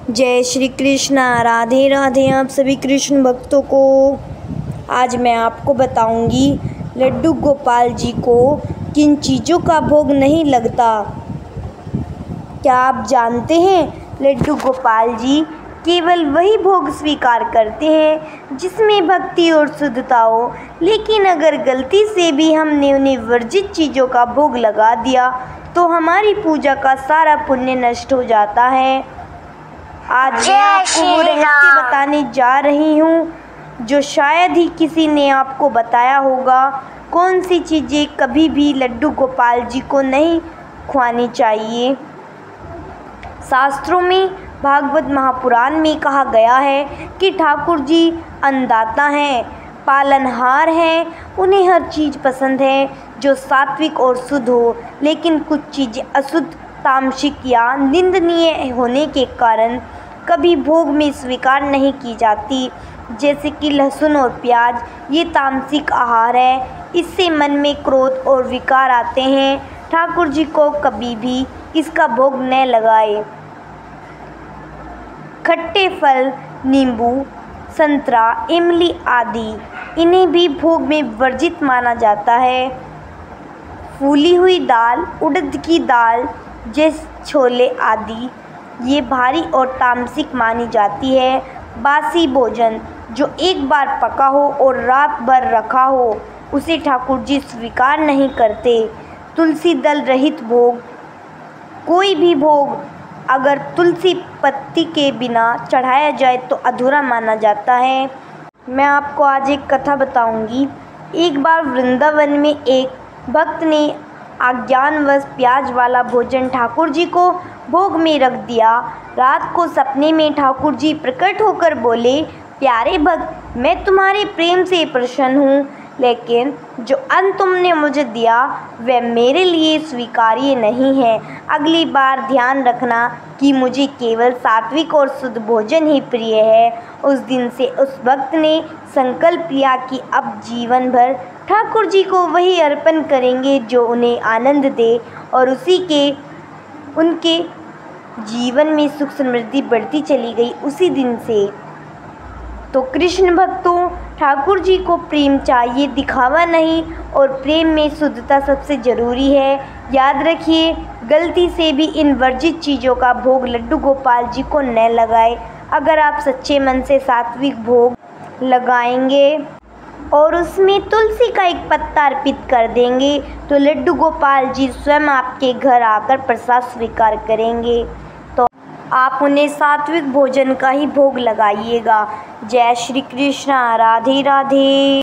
जय श्री कृष्णा। राधे राधे आप सभी कृष्ण भक्तों को। आज मैं आपको बताऊंगी लड्डू गोपाल जी को किन चीज़ों का भोग नहीं लगता। क्या आप जानते हैं लड्डू गोपाल जी केवल वही भोग स्वीकार करते हैं जिसमें भक्ति और शुद्धता हो, लेकिन अगर गलती से भी हमने उन्हें वर्जित चीज़ों का भोग लगा दिया तो हमारी पूजा का सारा पुण्य नष्ट हो जाता है। आज मैं आपको वो रहस्य बताने जा रही हूँ जो शायद ही किसी ने आपको बताया होगा। कौन सी चीज़ें कभी भी लड्डू गोपाल जी को नहीं खुआनी चाहिए। शास्त्रों में भागवत महापुराण में कहा गया है कि ठाकुर जी अन्नदाता हैं, पालनहार हैं। उन्हें हर चीज़ पसंद है जो सात्विक और शुद्ध हो, लेकिन कुछ चीज़ें अशुद्ध, तामसिक या निंदनीय होने के कारण कभी भोग में स्वीकार नहीं की जाती, जैसे कि लहसुन और प्याज। ये तामसिक आहार है, इससे मन में क्रोध और विकार आते हैं। ठाकुर जी को कभी भी इसका भोग न लगाए। खट्टे फल, नींबू, संतरा, इमली आदि, इन्हें भी भोग में वर्जित माना जाता है। फूली हुई दाल, उड़द की दाल जैसे छोले आदि, ये भारी और तामसिक मानी जाती है। बासी भोजन जो एक बार पका हो और रात भर रखा हो, उसे ठाकुर जी स्वीकार नहीं करते। तुलसी दल रहित भोग, कोई भी भोग अगर तुलसी पत्ती के बिना चढ़ाया जाए तो अधूरा माना जाता है। मैं आपको आज एक कथा बताऊंगी। एक बार वृंदावन में एक भक्त ने अज्ञानवश प्याज वाला भोजन ठाकुर जी को भोग में रख दिया। रात को सपने में ठाकुर जी प्रकट होकर बोले, प्यारे भक्त, मैं तुम्हारे प्रेम से प्रसन्न हूँ, लेकिन जो अन्न तुमने मुझे दिया वह मेरे लिए स्वीकार्य नहीं है। अगली बार ध्यान रखना कि मुझे केवल सात्विक और शुद्ध भोजन ही प्रिय है। उस दिन से उस भक्त ने संकल्प लिया कि अब जीवन भर ठाकुर जी को वही अर्पण करेंगे जो उन्हें आनंद दे, और उनके जीवन में सुख समृद्धि बढ़ती चली गई उसी दिन से। तो कृष्ण भक्तों, ठाकुर जी को प्रेम चाहिए, दिखावा नहीं, और प्रेम में शुद्धता सबसे ज़रूरी है। याद रखिए, गलती से भी इन वर्जित चीज़ों का भोग लड्डू गोपाल जी को न लगाए। अगर आप सच्चे मन से सात्विक भोग लगाएंगे और उसमें तुलसी का एक पत्ता अर्पित कर देंगे तो लड्डू गोपाल जी स्वयं आपके घर आकर प्रसाद स्वीकार करेंगे। तो आप उन्हें सात्विक भोजन का ही भोग लगाइएगा। जय श्री कृष्णा। राधे राधे।